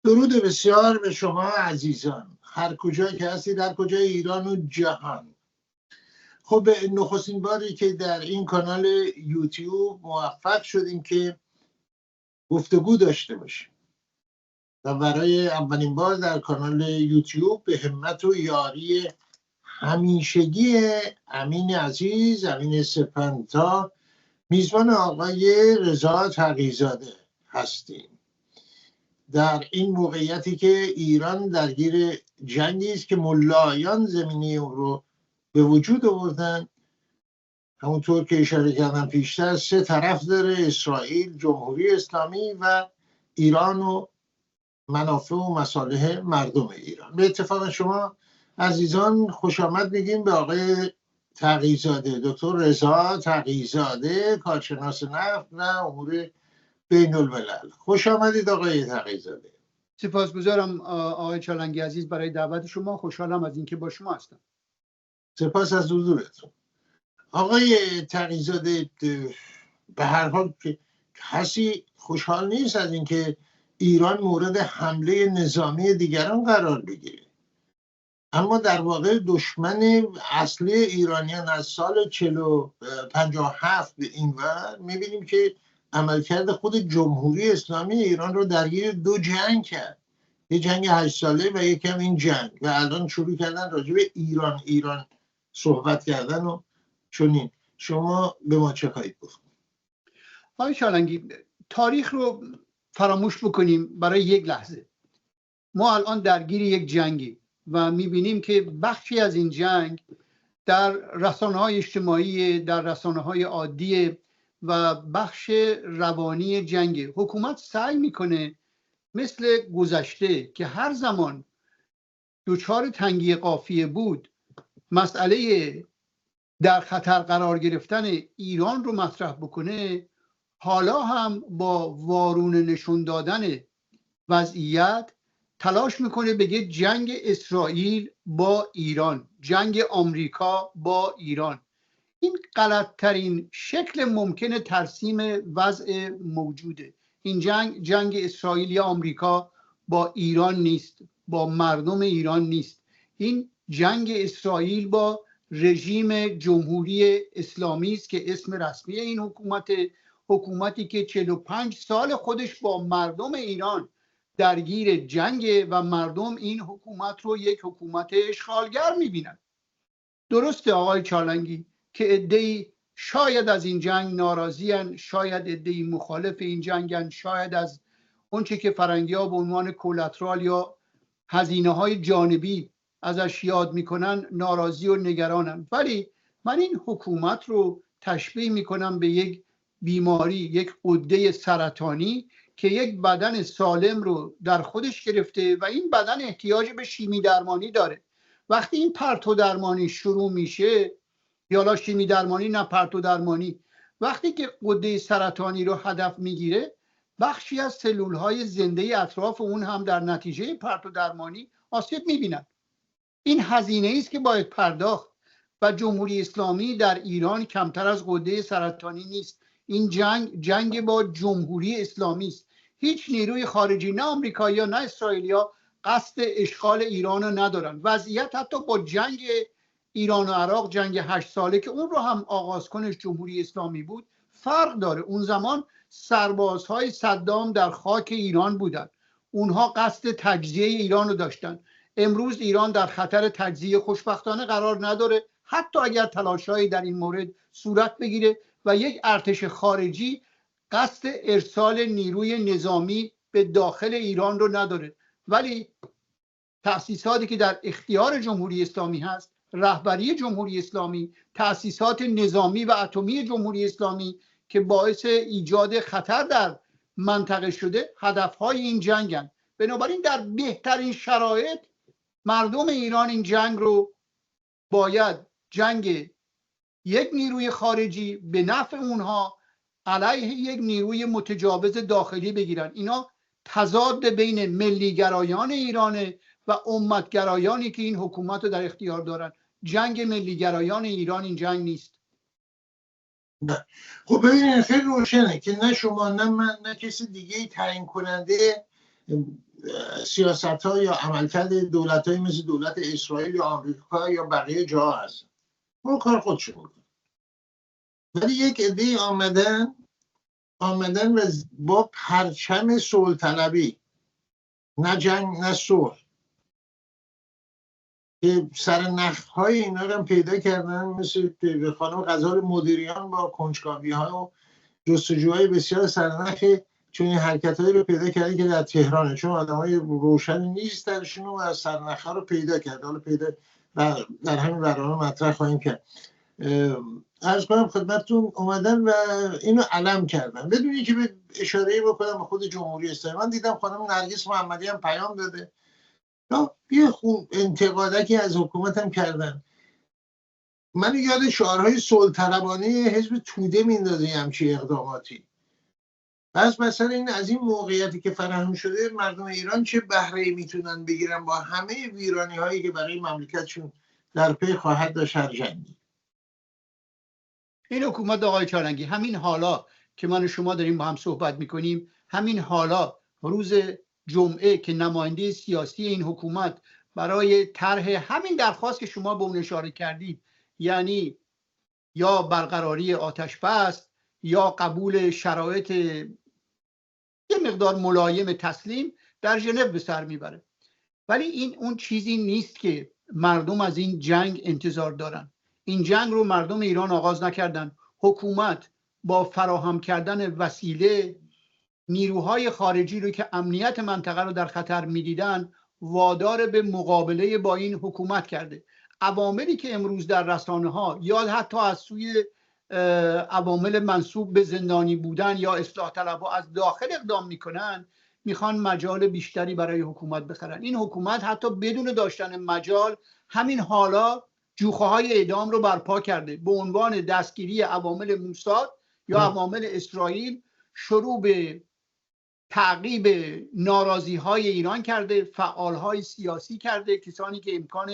درود بسیار به شما عزیزان، هر کجا که هستید، در کجای ایران و جهان. خب نخستین باری که در این کانال یوتیوب موفق شدیم که گفتگو داشته باشیم و برای اولین بار در کانال یوتیوب به همت و یاری همیشگی امین عزیز، امین سپنتا، میزبان آقای رضا تقی‌زاده هستیم. در این موقعیتی که ایران درگیر جنگی است که ملایان زمینه اون رو به وجود آوردن، همونطور که اشاره کردم پیشتر، سه طرف داره: اسرائیل، جمهوری اسلامی و ایران و منافع و مصالح مردم ایران. به اتفاق شما عزیزان خوش آمد میگیم به آقای تقی‌زاده، دکتر رضا تقی‌زاده، کارشناس نفت و امور بین الملل. خوش آمدید آقای تقی‌زاده. سپاسگزارم آقای چالنگی عزیز برای دعوت شما. خوشحالم از اینکه با شما هستم. سپاس از حضورتون. آقای تقی‌زاده، به هر حال کسی خوشحال نیست از اینکه ایران مورد حمله نظامی دیگران قرار بگیره، اما در واقع دشمن اصلی ایرانیان از سال 57 به این ور میبینیم که عملکرد خود جمهوری اسلامی ایران رو درگیر دو جنگ کرد، یه جنگ 8 ساله و یکم این جنگ، و الان شروع کردن راجع به ایران صحبت کردن و چنین. شما به ما چه خواهید گفت؟ آقای چالنگی، تاریخ رو فراموش بکنیم برای یک لحظه. ما الان درگیر یک جنگی و میبینیم که بخشی از این جنگ در رسانه‌های اجتماعی، در رسانه‌های عادی و بخش روانی جنگ. حکومت سعی میکنه مثل گذشته که هر زمان دچار تنگی قافیه بود مسئله در خطر قرار گرفتن ایران رو مطرح بکنه، حالا هم با وارونه نشون دادن وضعیت تلاش میکنه بگه جنگ اسرائیل با ایران، جنگ آمریکا با ایران. این غلطترین شکل ممکن ترسیم وضع موجوده. این جنگ اسرائیل یا آمریکا با ایران نیست، با مردم ایران نیست. این جنگ اسرائیل با رژیم جمهوری اسلامی است که اسم رسمی این حکومتی که 45 سال خودش با مردم ایران درگیر جنگ و مردم این حکومت رو یک حکومت اشغالگر میبینن. درسته آقای چالنگی که عده‌ای شاید از این جنگ ناراضی‌اند، شاید عده‌ای مخالف این جنگن، شاید از اونچه که فرنگی‌ها به عنوان کولاترال یا هزینه‌های جانبی ازش یاد میکنن ناراضی و نگرانن. ولی من این حکومت رو تشبیه میکنم به یک بیماری، یک غده سرطانی که یک بدن سالم رو در خودش گرفته و این بدن احتیاج به شیمی درمانی داره. وقتی این پرتو درمانی شروع میشه، یا شیمی درمانی نه پرتو درمانی، وقتی که غده سرطانی رو هدف میگیره، بخشی از سلولهای زنده اطراف اون هم در نتیجه پرتو درمانی آسیب میبینن. این هزینه است که باید پرداخت و جمهوری اسلامی در ایران کمتر از غده سرطانی نیست. این جنگ با جمهوری اسلامی است. هیچ نیروی خارجی، نه آمریکایی‌ها نه اسرائیلی‌ها، قصد اشغال ایران رو ندارن. وضعیت حتی با جنگ ایران و عراق، جنگ 8 ساله که اون رو هم آغاز کنش جمهوری اسلامی بود، فرق داره. اون زمان سربازهای صدام در خاک ایران بودن، اونها قصد تجزیه ایران رو داشتن. امروز ایران در خطر تجزیه خوشبختانه قرار نداره، حتی اگر تلاش‌هایی در این مورد صورت بگیره و یک ارتش خارجی قصد ارسال نیروی نظامی به داخل ایران رو نداره. ولی تأسیساتی که در اختیار جمهوری اسلامی هست، رهبری جمهوری اسلامی، تأسیسات نظامی و اتمی جمهوری اسلامی که باعث ایجاد خطر در منطقه شده، هدفهای این جنگن. بنابراین در بهترین شرایط مردم ایران این جنگ رو باید جنگ یک نیروی خارجی به نفع اونها علیه یک نیروی متجاوز داخلی بگیرن. اینا تضاد بین ملیگرایان ایرانه و امتگرایانی که این حکومت رو در اختیار دارن. جنگ ملیگرایان ایران این جنگ نیست. خب ببینید، خیلی روشنه که نه شما نه من نه کسی دیگه تعیین کننده سیاست ها یا عملکرد دولت های مثل دولت اسرائیل یا آمریکا یا بقیه جا هست، اون کار خودشون میکنه. ولی یک عده آمدن و با پرچم صلح طلبی، نه جنگ نه صلح، که سرنخهای اینا رو هم پیدا کردن، مثل خانم غزال مدیریان با کنجکاوی ها و جستجوهای بسیار سرنخ چون این حرکت‌هایی رو پیدا کردن که در تهرانه، چون آدمای روشنی نیستنشون و سرنخ‌ها رو پیدا کرد. حالا پیدا در همین برنامه مطرح خواهیم کرد. عرض کنم خدمتتون اومدن و اینو علم کردن بدون اینکه به اشاره‌ای بکنم به خود جمهوری اسلامی. من دیدم خانم نرگس محمدی هم پیام داده، یه خوب انتقادکی از حکومت هم کردن. من یاد شعارهای صلح طلبانه حزب توده میندازه همچین اقداماتی. پس مثلا این از این موقعیتی که فراهم شده، مردم ایران چه بهره‌ای میتونن بگیرن با همه ویرانی هایی که برای مملکتشون در پی خواهد داشت هر جنگی. این حکومت آقای چالنگی، همین حالا که من و شما داریم با هم صحبت میکنیم، همین حالا روز جمعه که نماینده سیاسی این حکومت برای طرح همین درخواست که شما به اون اشاره کردید، یعنی یا برقراری آتش بس یا قبول شرایط یه مقدار ملایم تسلیم، در ژنو به سر میبره. ولی این اون چیزی نیست که مردم از این جنگ انتظار دارن. این جنگ رو مردم ایران آغاز نکردن. حکومت با فراهم کردن وسیله، نیروهای خارجی رو که امنیت منطقه رو در خطر میدیدن وادار به مقابله با این حکومت کرده. عواملی که امروز در رسانه ها یا حتی از سوی عوامل منسوب به زندانی بودن یا اصلاح طلبها از داخل اقدام میکنن، میخوان مجال بیشتری برای حکومت بخرن. این حکومت حتی بدون داشتن مجال همین حالا جوخه های اعدام رو برپا کرده. به عنوان دستگیری عوامل موساد یا عوامل اسرائیل شروع به تعقیب ناراضی های ایران کرده، فعال های سیاسی کرده، کسانی که امکان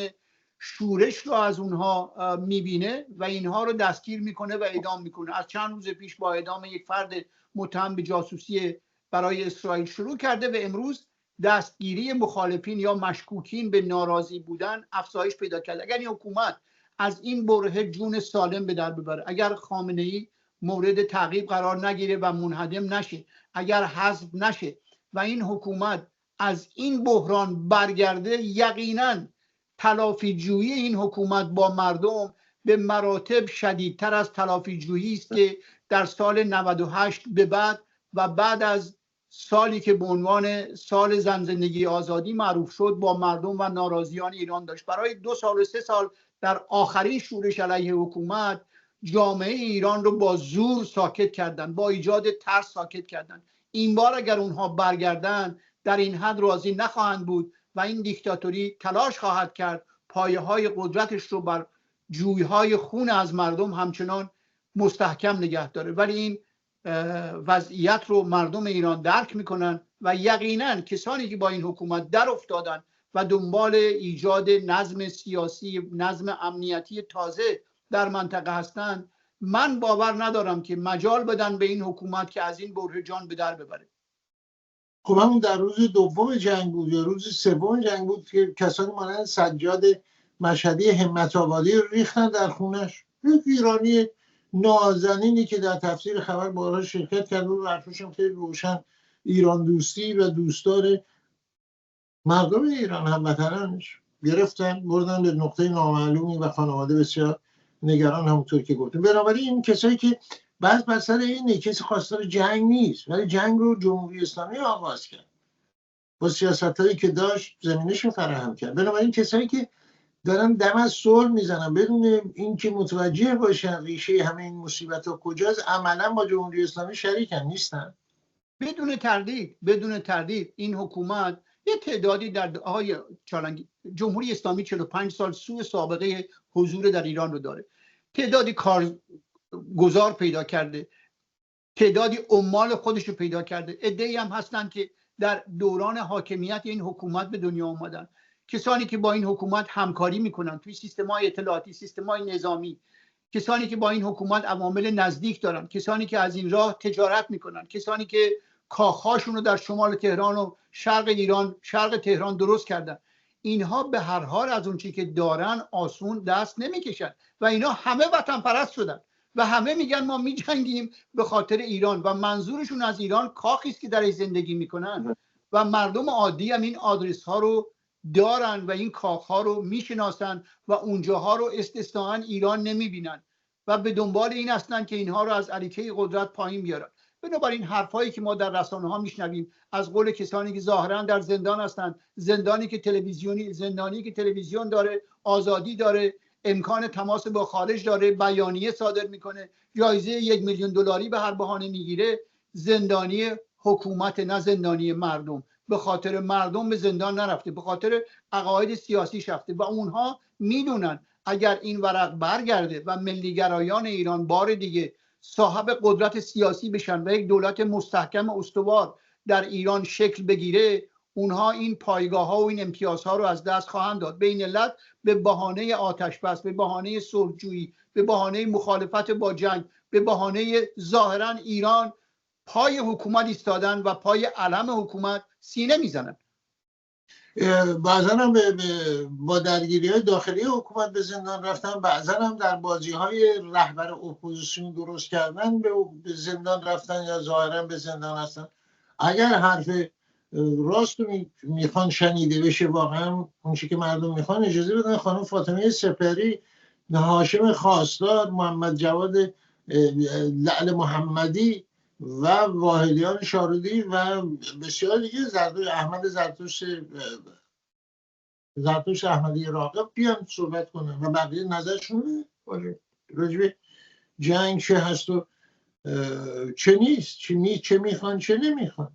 شورش رو از اونها میبینه و اینها رو دستگیر میکنه و اعدام میکنه. از چند روز پیش با اعدام یک فرد متهم به جاسوسی برای اسرائیل شروع کرده و امروز دستگیری مخالفین یا مشکوکین به ناراضی بودن افزایش پیدا کرده. اگر این حکومت از این برهه جون سالم به در ببره، اگر خامنه‌ای مورد تعقیب قرار نگیره و منهدم نشه، اگر حذف نشه و این حکومت از این بحران برگرده، یقینا تلافی جویی این حکومت با مردم به مراتب شدیدتر از تلافی جویی است که در سال 98 به بعد و بعد از سالی که به عنوان سال زن زندگی آزادی معروف شد با مردم و ناراضیان ایران داشت. برای 2 سال و 3 سال در آخرین شورش علیه حکومت جامعه ایران رو با زور ساکت کردن، با ایجاد ترس ساکت کردن. این بار اگر اونها برگردن در این حد راضی نخواهند بود و این دیکتاتوری تلاش خواهد کرد پایه های قدرتش رو بر جویهای خون از مردم همچنان مستحکم نگه داره. ولی این وضعیت رو مردم ایران درک میکنن و یقینا کسانی که با این حکومت در افتادن و دنبال ایجاد نظم سیاسی، نظم امنیتی تازه در منطقه هستند، من باور ندارم که مجال بدن به این حکومت که از این بره جان به در ببره. خب همون در روز دوم جنگ بود یا روز سوم جنگ بود که کسانی مانند سجاد مشهدی همت آبادی ریختن در خونش. یک ایرانی نازنینی که در تفسیر خبر بارها شرکت کرده و حرفش هم خیلی روشن ایران دوستی و دوستدار مردم ایران هموطنانش، گرفتن بردن به نقطه نامعلومی و خانواده بسیار نگران، همونطور که گفتم. بنابراین این کسایی که بعد مثلا اینه کسی خواستار جنگ نیست، ولی جنگ رو جمهوری اسلامی آغاز کرد با سیاستایی که داشت زمینش رو فراهم کرد. بنابراین کسایی که دارن دم از صلح میزنن بدون اینکه متوجه باشن ریشه همه این مصیبت‌ها کجاست، عملا با جمهوری اسلامی شریکن نیستن. بدون تردید این حکومت یه تعدادی در آقای چالنگی، جمهوری اسلامی 45 سال سوء سابقه حضور در ایران رو داره. تعدادی کارگزار پیدا کرده، تعدادی عمال خودش رو پیدا کرده. عده‌ای هم هستن که در دوران حاکمیت این حکومت به دنیا اومدن، کسانی که با این حکومت همکاری میکنن توی سیستم‌های اطلاعاتی، سیستم‌های نظامی، کسانی که با این حکومت عوامل نزدیک دارن، کسانی که از این راه تجارت میکنن، کسانی که کاخهاشون رو در شمال تهران و شرق ایران، شرق تهران درست کردن. اینها به هر حال از اون چی که دارن آسون دست نمیکشن و اینا همه وطن پرست شدن و همه میگن ما میجنگیم به خاطر ایران و منظورشون از ایران کاخی است که درش زندگی میکنن و مردم عادی هم این آدرس ها رو دارن و این کاخ ها رو میشناسن و اونجاها رو استثناءً ایران نمیبینن و به دنبال این هستن که اینها رو از علیکه قدرت پایین بیارن. بنابراین حرفایی که ما در رسانه ها میشنویم از قول کسانی که ظاهرا در زندان هستند، زندانی که تلویزیون داره، آزادی داره، امکان تماس با خارج داره، بیانیه صادر میکنه، جایزه 1 میلیون دلاری به هر بهانه میگیره، زندانی حکومت نه زندانی مردم. به خاطر مردم به زندان نرفته، به خاطر عقاید سیاسی رفته و اونها میدونن اگر این ورق برگرده و ملیگرایان ایران بار دیگه صاحب قدرت سیاسی بشن و یک دولت مستحکم استوار در ایران شکل بگیره، اونها این پایگاه ها و این امتیازها رو از دست خواهند داد. به این علت به بهانه آتش بس، به بهانه صلحجویی، به بهانه مخالفت با جنگ، به بهانه ظاهرا ایران پای حکومت ایستادن و پای علم حکومت سینه میزنن. بعضا هم با درگیری های داخلی حکومت به زندان رفتن، بعضا هم در بازی های رهبر اپوزیسیون درست کردن به زندان رفتن یا ظاهرا به زندان هستن. اگر حرف راست میخوان شنیده بشه، واقعا اون چی که مردم میخوان، اجازه بدن خانم فاطمه سپهری، هاشم خواستار، محمد جواد لعل محمدی و واحدیان شارودی و بسیار دیگه، احمد زرتوش احمدی راغب بیان صحبت کنن و بقیه نظرشون راجع به جنگ چه هست و چه نیست، چه میخوان چه نمیخوان.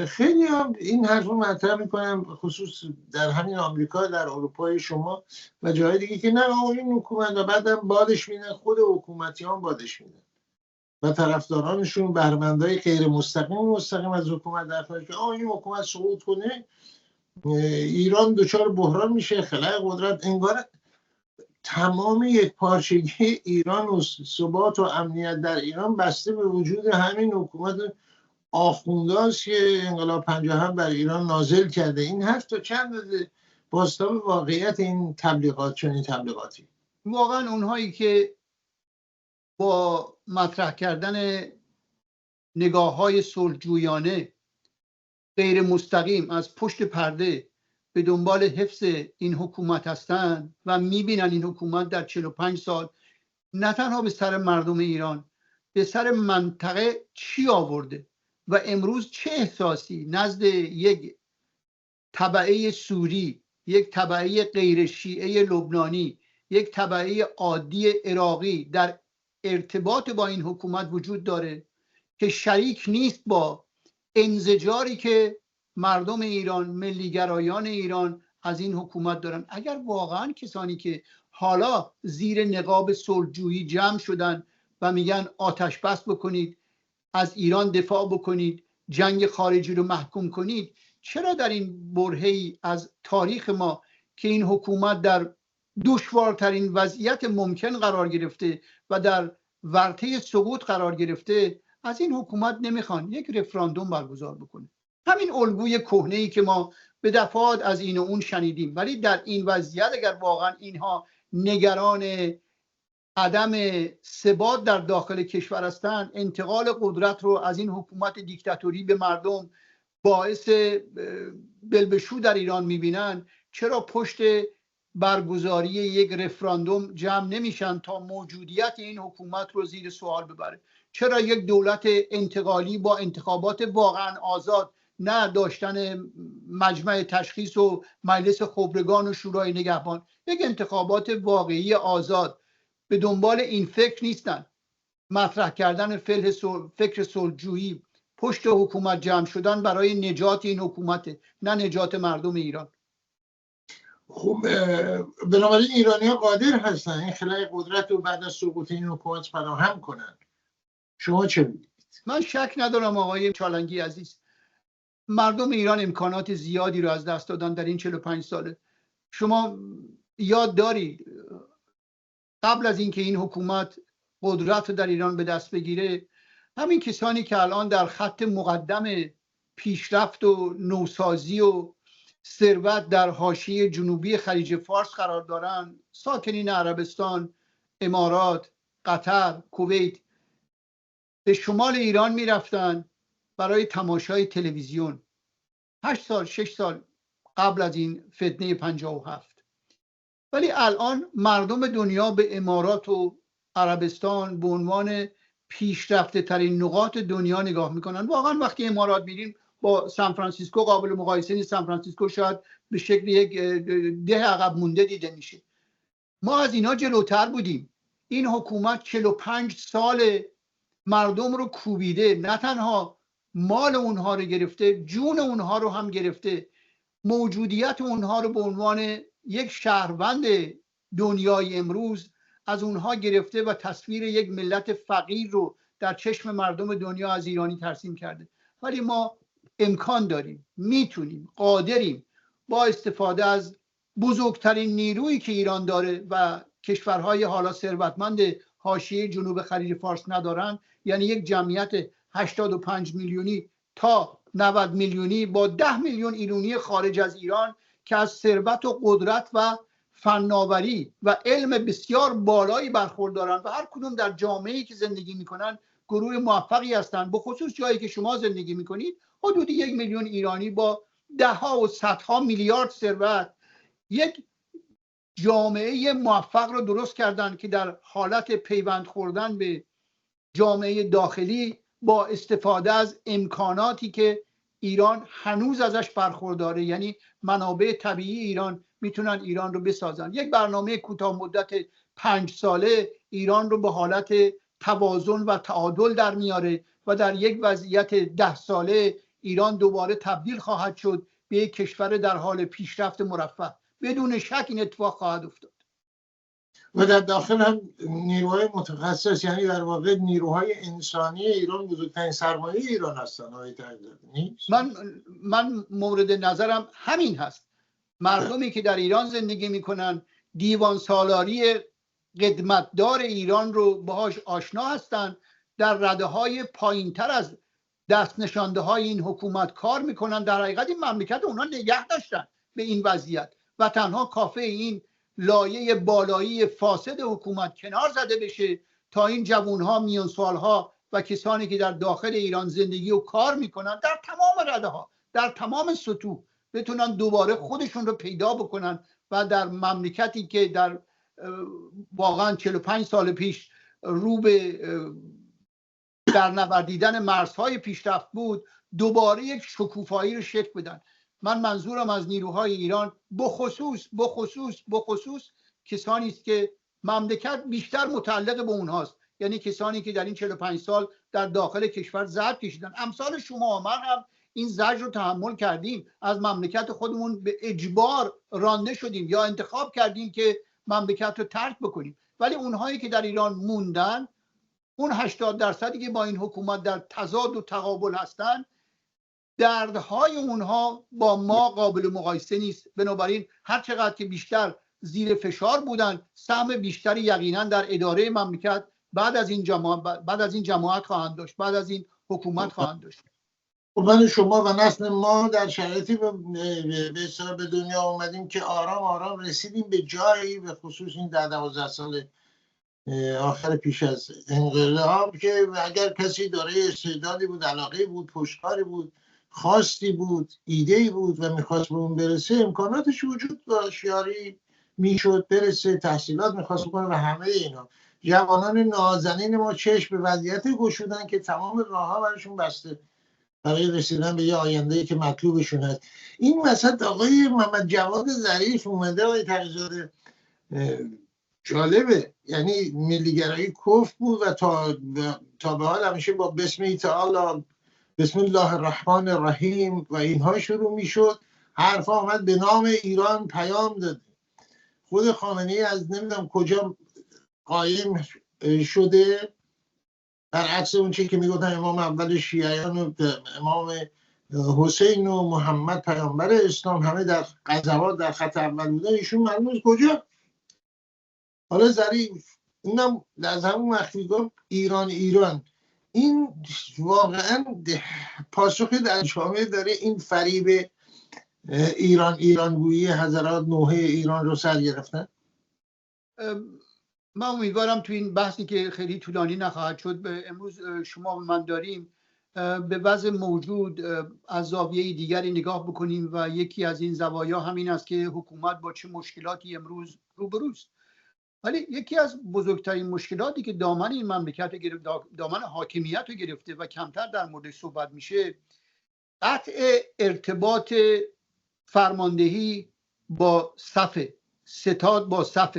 خیلی هم این حرف رو مطرح میکنم، خصوص در همین آمریکا، در اروپای شما و جای دیگه، که نه این حکومت و بعدم بادش میدن، خود حکومتیان بادش میدن و طرفدارانشون، بهره‌مندای غیر مستقیم از حکومت در خارج، که این حکومت سقوط کنه ایران دچار بحران میشه، خلای قدرت. انگار تمام یک پارچگی ایران و ثبات و امنیت در ایران بسته به وجود همین حکومت آخونداست که انقلاب 57 بر ایران نازل کرده. این حرف تا چند بازتاب واقعیت این تبلیغات، چنین تبلیغاتی؟ واقعا اونهایی که با مطرح کردن نگاه‌های صلحجویانه غیر مستقیم از پشت پرده به دنبال حفظ این حکومت هستند و میبینن این حکومت در 45 سال نه تنها به سر مردم ایران، به سر منطقه چی آورده و امروز چه احساسی نزد یک تبعه سوری، یک تبعه غیر شیعه لبنانی، یک تبعه عادی عراقی در ارتباط با این حکومت وجود داره که شریک نیست با انزجاری که مردم ایران، ملیگرایان ایران از این حکومت دارن. اگر واقعا کسانی که حالا زیر نقاب صلحجویی جمع شدن و میگن آتش بس بکنید، از ایران دفاع بکنید، جنگ خارجی رو محکوم کنید، چرا در این برهه‌ای از تاریخ ما که این حکومت در دشوارترین وضعیت ممکن قرار گرفته و در ورطه سقوط قرار گرفته، از این حکومت نمیخوان یک رفراندوم برگزار بکنه؟ همین الگوی کهنه‌ای که ما به دفعات از این و اون شنیدیم. ولی در این وضعیت اگر واقعا اینها نگران عدم ثبات در داخل کشور هستند، انتقال قدرت رو از این حکومت دیکتاتوری به مردم باعث بلبشو در ایران میبینن، چرا پشت برگزاری یک رفراندوم جمع نمیشن تا موجودیت این حکومت رو زیر سوال ببره؟ چرا یک دولت انتقالی با انتخابات واقعا آزاد، نه داشتن مجمع تشخیص و مجلس خبرگان و شورای نگهبان، یک انتخابات واقعی آزاد، به دنبال این فکر نیستن؟ مطرح کردن فکر صلحجویی، پشت حکومت جمع شدن برای نجات این حکومت، نه نجات مردم ایران. خب بنابراین ایرانی ها قادر هستن این خلای قدرت رو بعد از سقوط این حکومت فراهم کنن. شما چه میگید؟ من شک ندارم آقای چالنگی عزیز، مردم ایران امکانات زیادی رو از دست دادن در این 45 ساله. شما یاد دارید قبل از اینکه این حکومت قدرت رو در ایران به دست بگیره، همین کسانی که الان در خط مقدم پیشرفت و نوسازی و ثروت در حاشیه جنوبی خلیج فارس قرار دارند، ساکنین عربستان، امارات، قطر، کویت، به شمال ایران می رفتن برای تماشای تلویزیون 8 سال 6 سال قبل از این فتنه 57. ولی الان مردم دنیا به امارات و عربستان به عنوان پیشرفته ترین نقاط دنیا نگاه میکنن. واقعا وقتی امارات میرین با سان فرانسیسکو قابل مقایسه نیست. سان فرانسیسکو شاید به شکل یک ده عقب مونده دیده میشه. ما از اینا جلوتر بودیم. این حکومت 45 سال مردم رو کوبیده، نه تنها مال اونها رو گرفته، جون اونها رو هم گرفته، موجودیت اونها رو به عنوان یک شهروند دنیای امروز از اونها گرفته و تصویر یک ملت فقیر رو در چشم مردم دنیا از ایرانی ترسیم کرده. ولی ما امکان داریم، میتونیم، قادریم با استفاده از بزرگترین نیرویی که ایران داره و کشورهای حالا ثروتمند حاشیه جنوب خلیج فارس ندارن، یعنی یک جمعیت 85 میلیونی تا 90 میلیونی با 10 میلیون ایرانی خارج از ایران که از ثروت و قدرت و فناوری و علم بسیار بالایی برخوردارن و هر کدوم در جامعه‌ای که زندگی میکنن گروه موفقی هستند. به خصوص جایی که شما زندگی میکنید حدود 1 میلیون ایرانی با دهها و صدها میلیارد ثروت یک جامعه موفق رو درست کردن که در حالت پیوند خوردن به جامعه داخلی با استفاده از امکاناتی که ایران هنوز ازش برخورداره، یعنی منابع طبیعی ایران، میتونن ایران رو بسازن. یک برنامه کوتاه مدت 5 ساله ایران رو به حالت توازن و تعادل در میاره و در یک وضعیت 10 ساله ایران دوباره تبدیل خواهد شد به یک کشور در حال پیشرفت مرفه. بدون شک این اتفاق خواهد افتاد. و در داخل هم نیروهای متخصص، یعنی در واقع نیروهای انسانی ایران بزرگترین سرمایه ایران هستن. آقای نیست؟ من مورد نظرم همین هست. مردمی که در ایران زندگی میکنن دیوان سالاری قدمتدار ایران رو باهاش آشنا هستن، در رده های پایین تر از دست نشانده های این حکومت کار میکنن. در حقیقت این مملکت اونا نگه داشتن به این وضعیت و تنها کافه این لایه بالایی فاسد حکومت کنار زده بشه تا این جوانها، میانسالها و کسانی که در داخل ایران زندگی و کار میکنن در تمام رده ها، در تمام سطوح بتونن دوباره خودشون رو پیدا بکنن و در مملکتی که در واقعا 45 سال پیش رو به در نوردیدن مرزهای پیشرفت بود دوباره یک شکوفایی رو شکل بدن. من منظورم از نیروهای ایران بخصوص کسانی است که مملکت بیشتر متعلق به اونهاست، یعنی کسانی که در این 45 سال در داخل کشور زجر کشیدن. امثال شما و من هم این زجر رو تحمل کردیم، از مملکت خودمون به اجبار رانده شدیم یا انتخاب کردیم که مملکت رو ترک بکنیم. ولی اونهایی که در ایران موندن، اون 80% که با این حکومت در تضاد و تقابل هستن، دردهای اونها با ما قابل مقایسه نیست. بنابراین هر چقدر که بیشتر زیر فشار بودن، سهم بیشتری یقینا در اداره مملکت بعد از این جماعت خواهند داشت، بعد از این حکومت خواهند داشت. من شما و نسل ما در شرایطی به دنیا اومدیم که آرام آرام رسیدیم به جایی، به خصوص این 10-12 سال آخر پیش از انقلاب، که اگر کسی دارای استعدادی بود، علاقه بود، پشتکاری بود، خواستی بود، ایده‌ای بود و میخواست به اون برسه، امکاناتش وجود داشت، یاری میشد برسه، تحصیلات میخواست بکنه و همه اینا. جوانان نازنین ما چشم به وضعیت گشودن که تمام راه‌ها براشون بسته برای رسیدن به یه آینده‌ای که مطلوبشون هست. این وسط آقای محمد جواد ظریف اومده، آقای تقی‌زاده، جالبه، یعنی ملیگرایی کفر بود و تا به حال همیشه با بسم تعالی، بسم الله الرحمن الرحیم و اینها شروع میشد. حرفا آمد به نام ایران پیام داده. خود خامنه‌ای از نمیدونم کجا قایم شده، برعکس اون چیزی که میگفتن امام اول شیعیان و امام حسین و محمد پیامبر اسلام همه در غزوات در خط اول بودن، ایشون معلومه کجا. حالا ظریف اونم از همون وقتی گفت ایران این واقعا پاسخی در جامعه داره این فریب ایرانگویی حضرات نوحه ایران رو سر گرفتن؟ من امیدوارم تو این بحثی که خیلی طولانی نخواهد شد، امروز شما و من داریم به وضع موجود از زاویه دیگری نگاه بکنیم و یکی از این زوایا همین است که حکومت با چه مشکلاتی امروز روبروست. ولی یکی از بزرگترین مشکلاتی که دامن این مملکت دامن حاکمیت رو گرفته و کمتر در موردش صحبت میشه، قطع ارتباط فرماندهی با صف ستاد با صف.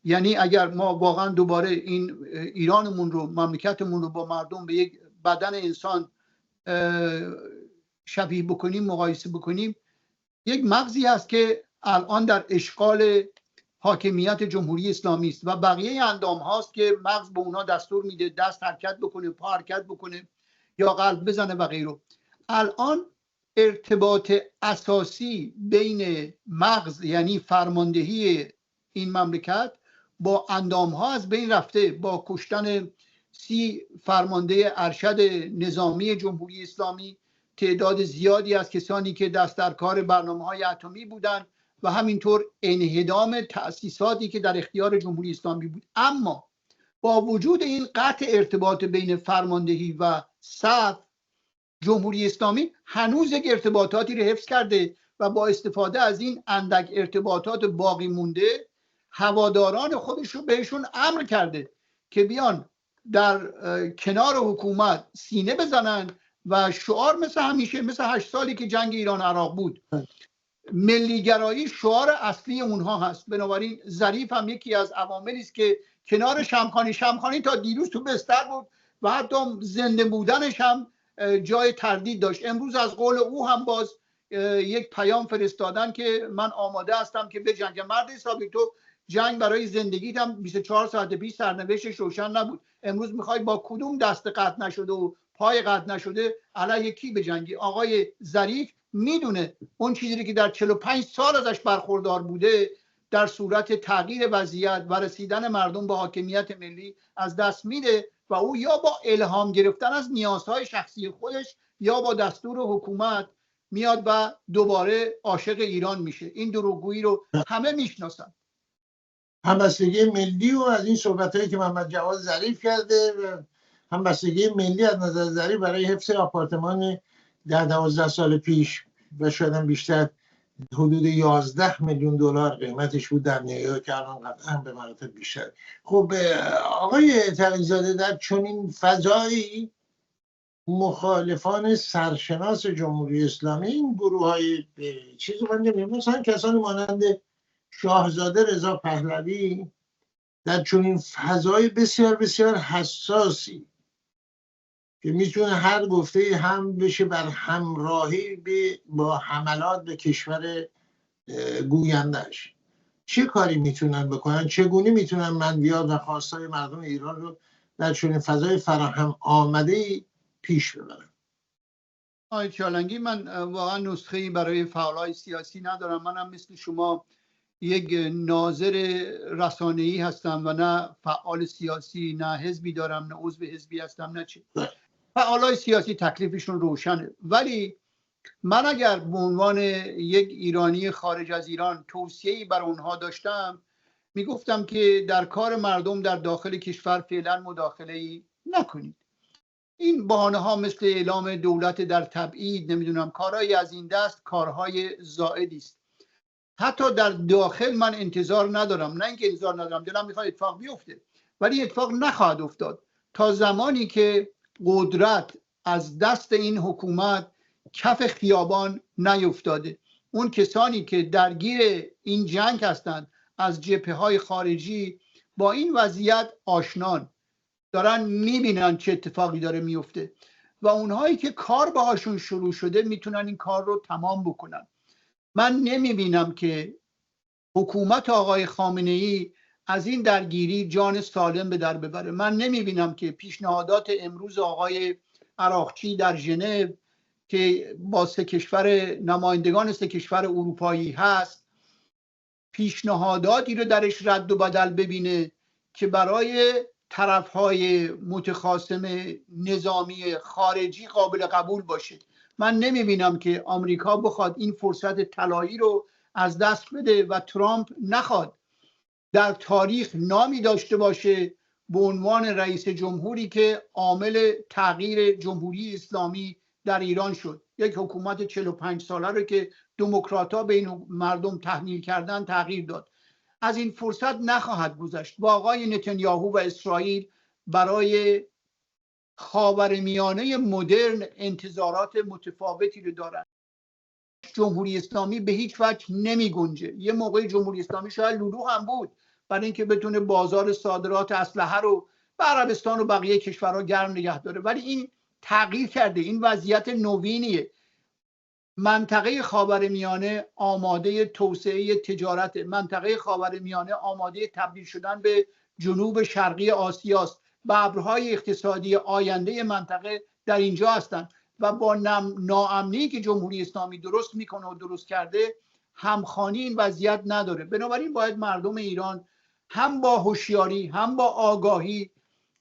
یعنی اگر ما واقعا دوباره این ایرانمون رو، مملکتمون رو با مردم به یک بدن انسان شبیه بکنیم، مقایسه بکنیم، یک مغزی هست که الان در اشغال حاکمیت جمهوری اسلامی است و بقیه اندام هاست که مغز به اونا دستور میده دست حرکت بکنه، پا حرکت بکنه یا قلب بزنه و غیره. الان ارتباط اساسی بین مغز یعنی فرماندهی این مملکت با اندام ها از بین رفته. با کشتن 30 فرمانده ارشد نظامی جمهوری اسلامی، تعداد زیادی از کسانی که دست در کار برنامه‌های اتمی بودند و همینطور انهدام تأسیساتی که در اختیار جمهوری اسلامی بود. اما با وجود این قطع ارتباط بین فرماندهی و صف، جمهوری اسلامی هنوز یک ارتباطاتی رو حفظ کرده و با استفاده از این اندک ارتباطات باقی مونده هواداران خودش رو بهشون امر کرده که بیان در کنار حکومت سینه بزنن و شعار مثل همیشه، مثل 8 سالی که جنگ ایران عراق بود، ملیگرایی شعار اصلی اونها هست. بنابراین ظریف هم یکی از عواملی است که کنار شمخانی تا دیروز تو بستر بود و حتی زنده بودنش هم جای تردید داشت. امروز از قول او هم باز یک پیام فرستادن که من آماده هستم که بجنگم. مرد حسابی، تو جنگ برای زندگیت هم 24 ساعت پیش سرنوشتش روشن نبود. امروز میخوای با کدوم دست قطع نشده و پای قطع نشده علیه کی بجنگی؟ آقای ظریف میدونه اون چیزی که در 45 سال ازش برخوردار بوده در صورت تغییر وضعیت و رسیدن مردم به حاکمیت ملی از دست میده و او یا با الهام گرفتن از نیازهای شخصی خودش یا با دستور حکومت میاد و دوباره عاشق ایران میشه. این دروغگویی رو همه میشناسن. همبستگی ملی و از این صحبتایی که محمد جواد ظریف کرده، همبستگی ملی از نظر ظریف برای حفظ آپارتمان در 12 سال پیش و شاید هم بیشتر حدود 11 میلیون دلار قیمتش بود در نیویورک، که الان قطعا به مراتب بیشتر. خب آقای تقی‌زاده، در چنین فضایی مخالفان سرشناس جمهوری اسلامی، این گروه های چیزی مثلا کسانی مانند شاهزاده رضا پهلوی، در چنین فضای بسیار بسیار حساسی که میتونه هر گفته هم بشه بر همراهی با حملات به کشور گویندش، چه کاری میتونن بکنن؟ چگونه میتونن منویات و خواستای مردم ایران رو در چنین فضای فراهم آمده پیش ببرن؟ آقای چالنگی، من واقعا نسخه‌ای برای فعالای سیاسی ندارم. منم مثل شما یک ناظر رسانه‌ای هستم و نه فعال سیاسی، نه حزبی دارم، نه عضو حزبی هستم، نه چی. فعالای سیاسی تکلیفشون روشنه. ولی من اگر به عنوان یک ایرانی خارج از ایران توصیه‌ای بر اونها داشتم، میگفتم که در کار مردم در داخل کشور فعلا مداخله‌ای نکنید. این بهانه ها مثل اعلام دولت در تبعید، نمیدونم کارهایی از این دست، کارهای زائدی است. حتی در داخل من انتظار ندارم، نه اینکه انتظار ندارم، دلم میخواد اتفاق بیفته، ولی اتفاق نخواهد افتاد تا زمانی که قدرت از دست این حکومت کف خیابان نیفتاده. اون کسانی که درگیر این جنگ هستند از جبهه‌های خارجی با این وضعیت آشنان، دارن میبینن چه اتفاقی داره میفته و اونهایی که کار باهاشون شروع شده میتونن این کار رو تمام بکنن. من نمیبینم که حکومت آقای خامنه‌ای از این درگیری جان سالم به در ببره. من نمیبینم که پیشنهادات امروز آقای عراقچی در ژنو که با نمایندگان 3 کشور اروپایی هست، پیشنهاداتی رو درش رد و بدل ببینه که برای طرفهای متخاصم نظامی خارجی قابل قبول باشه. من نمیبینم که آمریکا بخواد این فرصت طلایی رو از دست بده و ترامپ نخواد در تاریخ نامی داشته باشه به عنوان رئیس جمهوری که عامل تغییر جمهوری اسلامی در ایران شد. یک حکومت 45 ساله رو که دموکرات‌ها به این مردم تحمیل کردن تغییر داد. از این فرصت نخواهد گذشت. با آقای نتانیاهو و اسرائیل برای خاورمیانه مدرن انتظارات متفاوتی رو دارن. جمهوری اسلامی به هیچ وجه نمی گنجه. یه موقع جمهوری اسلامی شاید لولو هم بود برای اینکه بتونه بازار صادرات اسلحه رو به عربستان و بقیه کشورها گرم نگه داره، ولی این تغییر کرده. این وضعیت نوینیه. منطقه خاورمیانه آماده توسعه تجارت، منطقه خاورمیانه آماده تبدیل شدن به جنوب شرقی آسیاست. ببرهای اقتصادی آینده منطقه در اینجا هستند و با ناامنی که جمهوری اسلامی درست میکنه و درست کرده همخوانی این وضعیت نداره. بنابراین باید مردم ایران هم با هوشیاری هم با آگاهی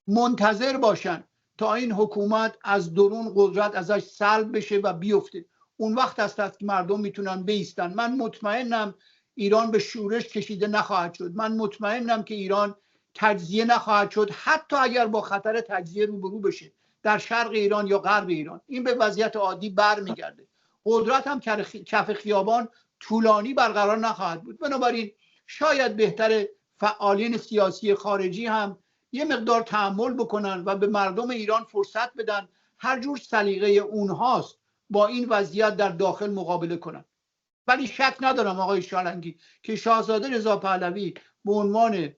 منتظر باشن تا این حکومت از درون قدرت ازش سلب بشه و بیفته. اون وقت است که مردم میتونن بایستن. من مطمئنم ایران به شورش کشیده نخواهد شد. من مطمئنم که ایران تجزیه نخواهد شد، حتی اگر با خطر تجزیه روبرو بشه در شرق ایران یا غرب ایران. این به وضعیت عادی برمیگرده. قدرت هم کف خیابان طولانی برقرار نخواهد بود. بنابراین شاید بهتره فعالین سیاسی خارجی هم یه مقدار تحمل بکنن و به مردم ایران فرصت بدن هر جور سلیقه اونهاست با این وضعیت در داخل مقابله کنن. ولی شک ندارم آقای شالنگی که شاهزاده رضا پهلوی به عنوان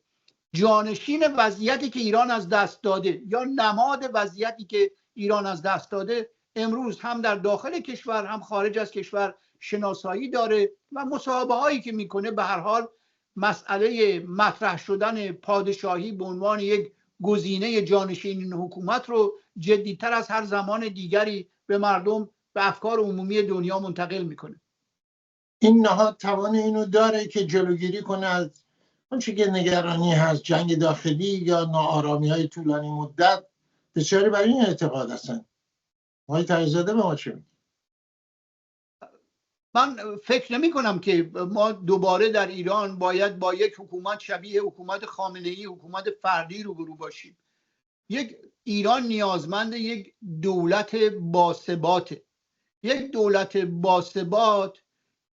جانشین وضعیتی که ایران از دست داده یا نماد وضعیتی که ایران از دست داده امروز هم در داخل کشور هم خارج از کشور شناسایی داره و مصاحبه هایی که میکنه به هر حال مسئله مطرح شدن پادشاهی به عنوان یک گزینه جانشین این حکومت رو جدیتر از هر زمان دیگری به مردم به افکار عمومی دنیا منتقل میکنه. این نهاد توان اینو داره که جلوگیری کنه از اونچه که نگرانی هست، جنگ داخلی یا ناآرامی های طولانی مدت. بسیاری برای این اعتقاد هستن. آقای تقی‌زاده به ما چه میگه؟ من فکر نمی کنم که ما دوباره در ایران باید با یک حکومت شبیه حکومت خامنه‌ای، حکومت فردی روبرو باشیم. یک ایران نیازمند یک دولت باثباته. یک دولت باثبات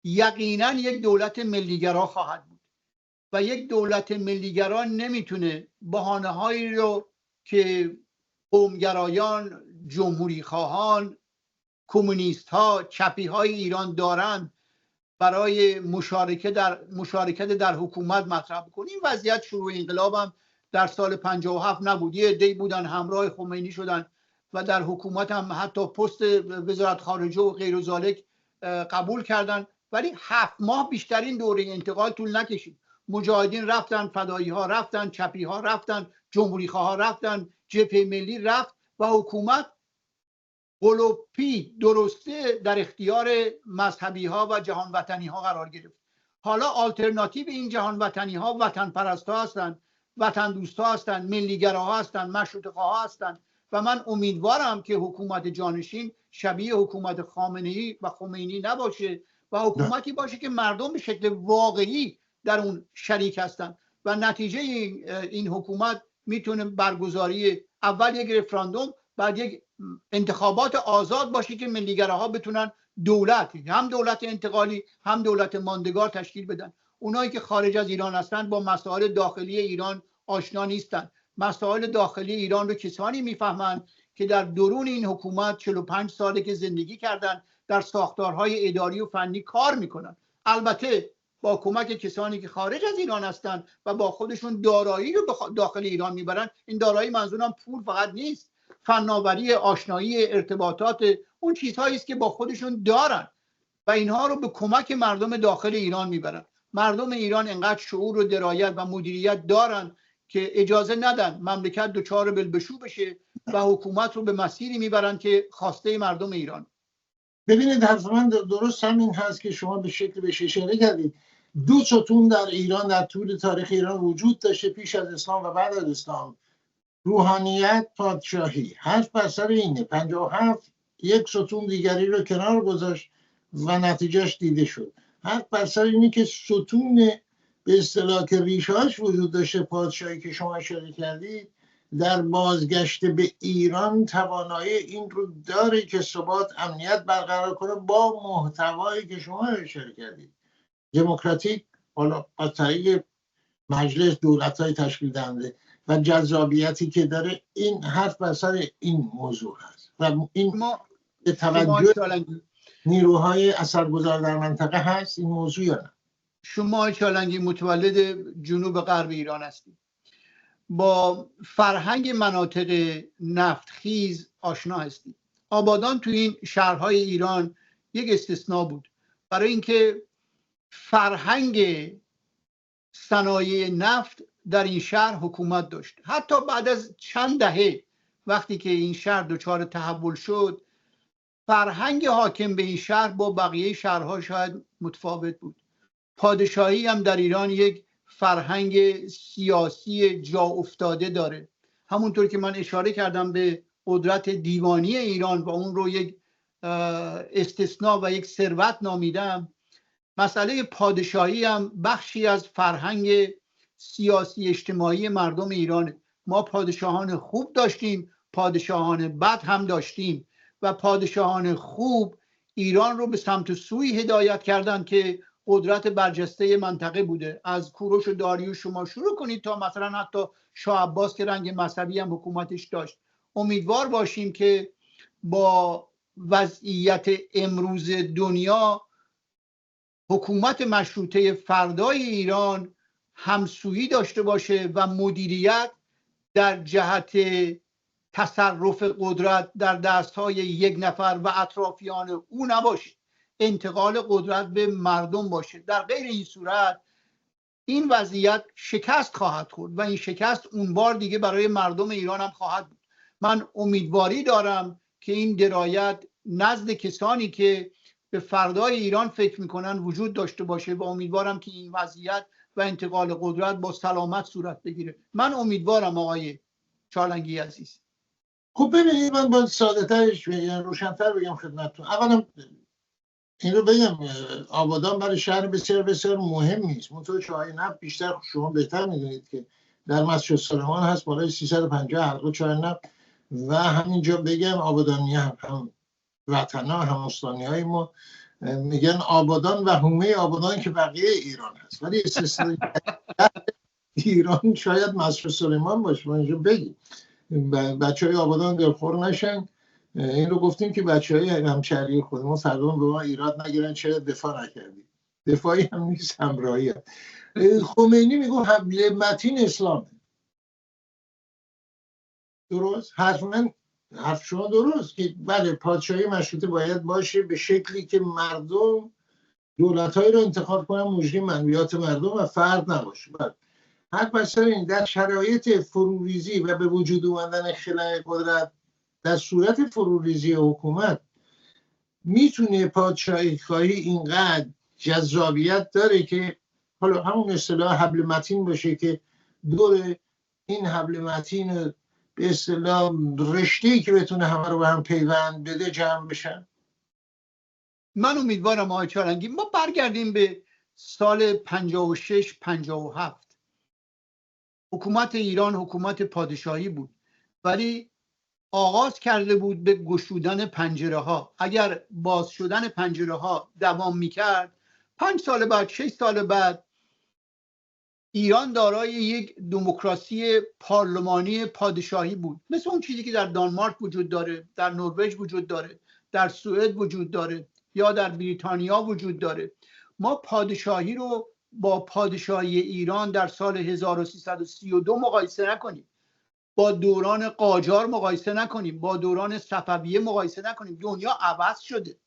یقینا یک دولت ملیگرا خواهد بود و یک دولت ملیگرا نمیتونه بهانه‌هایی رو که قومگرایان، جمهوری خواهان، کمونیست ها، چپی های ایران دارند برای مشارکت در حکومت مطرح کنه. این وضعیت شروع انقلاب هم در سال 57 نبود. یه عده‌ای بودن همراه خمینی شدن و در حکومت هم حتی پست وزارت خارجه و غیر ذالک قبول کردن، ولی 7 ماه بیشترین دوره انتقال طول نکشید. مجاهدین رفتن، فدایی ها رفتن، چپی ها رفتن، جمهوری خواه ها رفتن، جبهه ملی رفت و حکومت قلوپی درسته در اختیار مذهبی ها و جهان وطنی ها قرار گرفت. حالا آلترناتیو این جهان وطنی ها وطن پرست ها هستند، وطن دوست ها هستند، ملیگراها هستند، مشروطه خواه هستند و من امیدوارم که حکومت جانشین شبیه حکومت خامنه‌ای و خمینی نباشه و حکومتی باشه که مردم به شکل واقعی در اون شریک هستند و نتیجه این حکومت میتونه برگزاری اول یک رفراندوم بعد یک انتخابات آزاد باشه که ملیگراها بتونن هم دولت انتقالی هم دولت ماندگار تشکیل بدن. اونایی که خارج از ایران هستن با مسائل داخلی ایران آشنا نیستن. مسائل داخلی ایران رو کسانی میفهمند که در درون این حکومت 45 ساله که زندگی کردن، در ساختارهای اداری و فنی کار میکنن. البته با کمک کسانی که خارج از ایران هستن و با خودشون دارایی رو داخل ایران میبرن. این دارایی منظورم پول فقط نیست، فناوری، آشنایی، ارتباطات، اون چیزهایی است که با خودشون دارن و اینها رو به کمک مردم داخل ایران میبرن. مردم ایران انقدر شعور و درایت و مدیریت دارن که اجازه ندن مملکت دچار بلبشو بشه و حکومت رو به مسیری میبرن که خواسته مردم ایران. ببینید حرف من درست همین هست که شما به شکل بهش اشاره کردید. دو ستون در ایران در طول تاریخ ایران وجود داشته، پیش از اسلام و بعد از اسلام. روحانیت، پادشاهی. حرف بر سر اینه. 57 یک ستون دیگری رو کنار گذاشت و نتیجهش دیده شد. حرف بر سر اینه که ستون به اصطلاح که ریشه‌اش وجود داشته، پادشاهی که شما اشاره کردید، در بازگشت به ایران توانایی این رو داره که ثبات، امنیت برقرار کنه با محتوایی که شما اشاره کردید، دموکراتیک، حالا از طریق مجلس، دولت‌های تشکیل دهنده و جذابیتی که داره. این حرف بر سر این موضوع هست و این به توجه نیروهای اثرگذار در منطقه هست این موضوع یا نه؟ شما چالنگی متولد جنوب غرب ایران هستید، با فرهنگ مناطق نفتخیز آشنا هستید. آبادان تو این شهرهای ایران یک استثناء بود، برای اینکه فرهنگ صنایع نفت در این شهر حکومت داشت. حتی بعد از چند دهه وقتی که این شهر دچار تحول شد، فرهنگ حاکم به این شهر با بقیه شهرها شاید متفاوت بود. پادشاهی هم در ایران یک فرهنگ سیاسی جا افتاده داره. همونطور که من اشاره کردم به قدرت دیوانی ایران و اون رو یک استثناء و یک ثروت نامیدم، مسئله پادشاهی هم بخشی از فرهنگ سیاسی اجتماعی مردم ایرانه. ما پادشاهان خوب داشتیم، پادشاهان بد هم داشتیم و پادشاهان خوب ایران رو به سمت سوی هدایت کردن که قدرت برجسته منطقه بوده. از کوروش و داریوش شما شروع کنید تا مثلا حتی شاه عباس که رنگ مذهبی هم حکومتش داشت. امیدوار باشیم که با وضعیت امروز دنیا حکومت مشروطه فردای ایران همسویی داشته باشه و مدیریت در جهت تصرف قدرت در دستهای یک نفر و اطرافیان او نباشه، انتقال قدرت به مردم باشه. در غیر این صورت این وضعیت شکست خواهد خورد و این شکست اون بار دیگه برای مردم ایران هم خواهد بود. من امیدواری دارم که این درایت نزد کسانی که به فردای ایران فکر میکنن وجود داشته باشه و امیدوارم که این وضعیت و انتقال قدرت با سلامت صورت بگیره. من امیدوارم آقای چالنگی عزیز. خب ببینید، من باید ساده ترش روشن‌تر بگم خدمتتون. اولا این رو بگم، آبادان برای شهر بسیار بسیار مهم نیست. منطقه چای نفت بیشتر شما بهتر میدونید که در مسجد سلیمان هست، بالای 350 حلقه چای نفت و همینجا بگم آبادانی هم وطنا هم استانی های ما میگن آبادان و حومه آبادان که بقیه ایران هست، ولی استثنایی ایران شاید مسجد سلیمان باشه. من اینجا بگیم بچه های آبادان دلخور نشن. این رو گفتیم که بچه های همشهری خودمون فردا به ما ایراد نگیرن چرا دفاع نکردیم. دفاعی هم نیست، همراهی هم. خمینی میگه حبل متین اسلام. درست؟ حرف شما درست که بله پادشاهی مشروطه باید باشه به شکلی که مردم دولت‌هایی رو انتخاب کنن مجری منویات مردم و فرد نباشه. بله. حرف بر این در شرایط فروریزی و به وجود اومدن خلأ قدرت در صورت فروریزی حکومت میتونه پادشاهی خواهی اینقدر جذابیت داره که حالا همون اصطلاح حبل متین باشه که دور این حبل متین به اصطلاح رشته‌ای که بتونه همه رو به هم پیوند بده جمع بشن. من امیدوارم آقای چالنگی ما برگردیم به سال 56-57. حکومت ایران حکومت پادشاهی بود ولی آغاز کرده بود به گشودن پنجره ها. اگر باز شدن پنجره ها دوام میکرد 5 سال بعد 6 سال بعد ایران دارای یک دموکراسی پارلمانی پادشاهی بود، مثل اون چیزی که در دانمارک وجود داره، در نروژ وجود داره، در سوئد وجود داره یا در بریتانیا وجود داره. ما پادشاهی رو با پادشاهی ایران در سال 1332 مقایسه نکنیم، با دوران قاجار مقایسه نکنیم، با دوران صفویه مقایسه نکنیم. دنیا عوض شده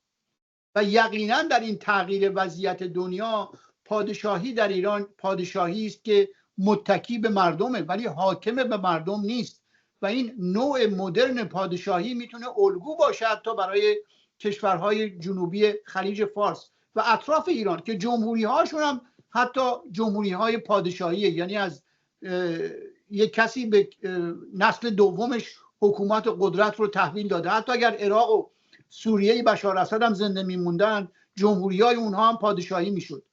و یقینا در این تغییر وضعیت دنیا پادشاهی در ایران پادشاهی است که متکی به مردمه ولی حاکم به مردم نیست و این نوع مدرن پادشاهی میتونه الگو باشه حتی برای کشورهای جنوبی خلیج فارس و اطراف ایران که جمهوری هاشون هم حتی جمهوری های پادشاهیه، یعنی از یک کسی به نسل دومش حکومت قدرت رو تحویل داده. حتی اگر عراق و سوریه بشار اسد هم زنده میموندن، جمهوریای اونها هم پادشاهی میشد.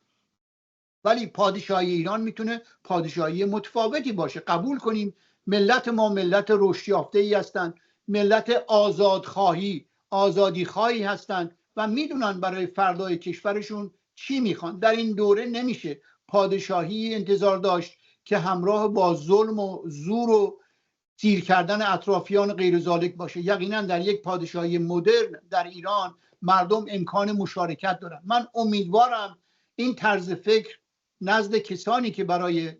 ولی پادشاهی ایران میتونه پادشاهی متفاوتی باشه. قبول کنیم ملت ما ملت رشد یافته ای هستند، ملت آزادخواهی آزادی خواهی هستند و میدونن برای فردای کشورشون چی میخوان. در این دوره نمیشه پادشاهی انتظار داشت که همراه با ظلم و زور و تیر کردن اطرافیان غیر ذالک باشه. یقینا در یک پادشاهی مدرن در ایران مردم امکان مشارکت دارن. من امیدوارم این طرز فکر نزد کسانی که برای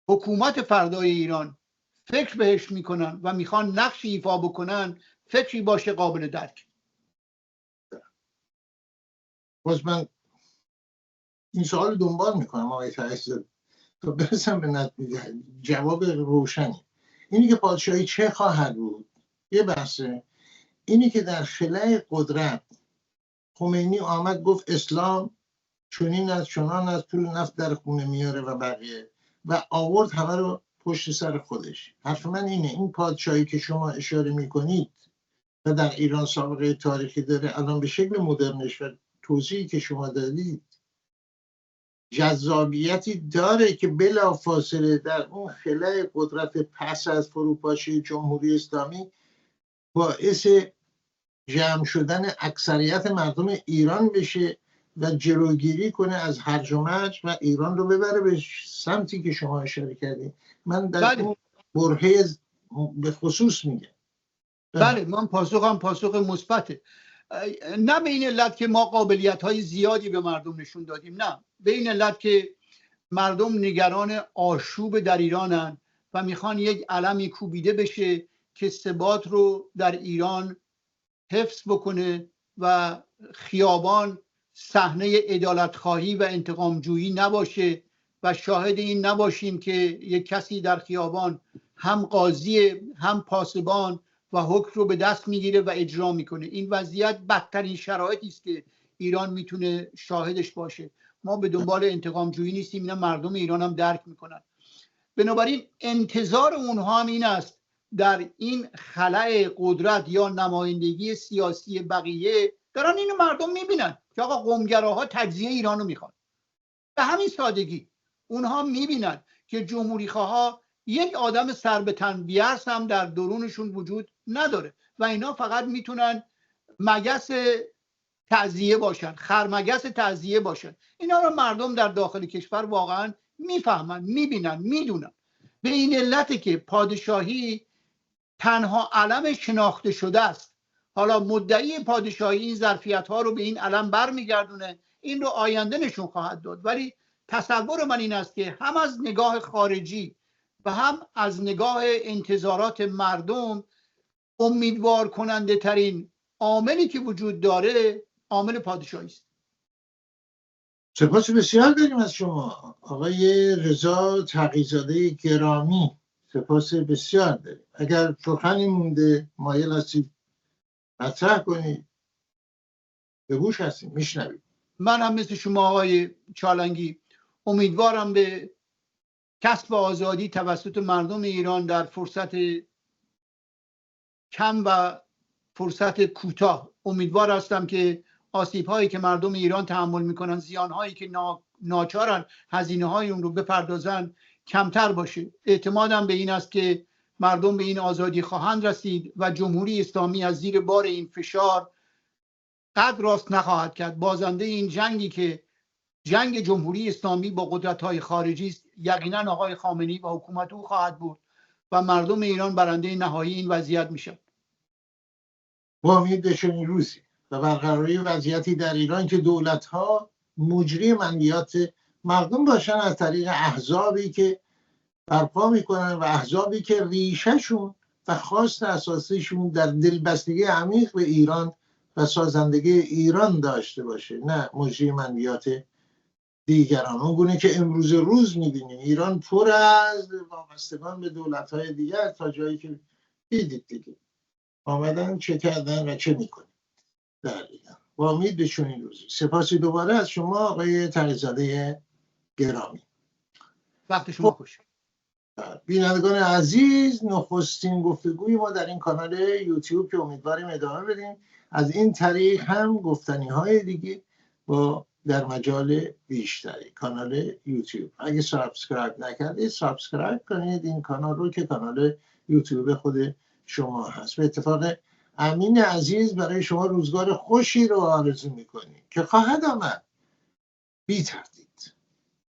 حکومت فردای ایران فکر بهش میکنن و میخوان نقشی ایفا بکنن فکری باشه قابل درک. باز من این سوال دنبال میکنم آقای طاهرزاده تا برسم به جواب روشنی. اینی که پادشاهی چه خواهد بود یه بحثه. اینی که در خلأ قدرت خمینی آمد گفت اسلام چنین از چنان از پول نفت در خونه میاره و بقیه و آورد همه رو پشت سر خودش. حرف من اینه این پادشاهی که شما اشاره میکنید و در ایران سابقه تاریخی داره الان به شکل مدرنش و توضیحی که شما دادید جذابیتی داره که بلافاصله در اون خلأ قدرت پس از فروپاشی جمهوری اسلامی باعث جمع شدن اکثریت مردم ایران بشه و جلوگیری کنه از هرج و مرج و ایران رو ببره به سمتی که شما اشاره کردید. من در اون برهه به خصوص میگم. بله من پاسخ مثبته. نه به این علت که ما قابلیت های زیادی به مردم نشون دادیم، نه به این علت که مردم نگران آشوب در ایرانن و میخوان یک علمی کوبیده بشه که ثبات رو در ایران حفظ بکنه و خیابان صحنه عدالتخواهی و انتقامجویی نباشه و شاهد این نباشیم که یک کسی در خیابان هم قاضی هم پاسبان و حکم رو به دست میگیره و اجرا میکنه. این وضعیت بدترین شرایطی است که ایران میتونه شاهدش باشه. ما به دنبال انتقامجویی نیستیم، اینا مردم ایران هم درک میکنن. بنابراین انتظار اونها هم این است در این خلأ قدرت یا نمایندگی سیاسی بقیه دارن اینو مردم میبینن که آقا قومگراها تجزیه ایرانو میخوان. به همین سادگی اونها میبینن که جمهوری خواها یک آدم سر به تن بیارس هم در درونشون وجود نداره و اینا فقط میتونن مگس تعزیه باشن، خرمگس تعزیه باشن. اینا رو مردم در داخل کشور واقعا میفهمن، میبینن، میدونن. به این علته که پادشاهی تنها علم شناخته شده است. حالا مدعی پادشاهی این ظرفیت ها رو به این علم برمیگردونه، این رو آینده نشون خواهد داد. ولی تصور من این است که هم از نگاه خارجی و هم از نگاه انتظارات مردم امیدوار کننده ترین عاملی که وجود داره عامل پادشاهی است. سپاس بسیار داریم از شما آقای رضا تقی‌زاده گرامی. سپاس بسیار داریم. اگر سخنی مونده مایل هستید مطرح کنید، به گوش هستیم، میشنوید. من هم مثل شما آقای چالنگی امیدوارم به کسب آزادی توسط مردم ایران در فرصت کم و فرصت کوتاه. امیدوار هستم که آسیب هایی که مردم ایران تحمل میکنن، زیان هایی که ناچارن هزینه های اون رو بپردازن کمتر باشه. اعتمادم به این است که مردم به این آزادی خواهند رسید و جمهوری اسلامی از زیر بار این فشار قد راست نخواهد کرد. بازنده این جنگی که جنگ جمهوری اسلامی با قدرت‌های خارجی است یقینا آقای خامنه‌ای و حکومت او خواهد بود و مردم ایران برنده نهایی این وضعیت میشن. با امید به چنین روزی و برقراری وضعیتی در ایران که دولت‌ها مجری منیات مردم باشن از طریق احزابی که برپا میکنن و احزابی که ریشهشون و خواست اساسیشون در دلبستگی عمیق به ایران و سازندگی ایران داشته باشه، نه مجری منیات دیگران. اون گونه که امروز روز می‌بینیم ایران پر از وابستگان به دولت‌های دیگر تا جایی که دیدید دیگه آمدن چه کردن و چه میکنن در ایران. با امید به چنین روزی. سپاسی دوباره از شما آقای تقی‌زاده گرامی. وقت شما خوش. بینندگان عزیز، نخستین گفتگوی ما در این کانال یوتیوب که امیدواریم ادامه بدیم، از این طریق هم گفتنی های دیگه با در مجال بیشتری کانال یوتیوب. اگه سابسکرایب نکردید سابسکرایب کنید این کانال رو که کانال یوتیوب خود شما هست. به اتفاق امین عزیز برای شما روزگار خوشی رو آرزو میکنیم که خواهد آمد. بی تردید.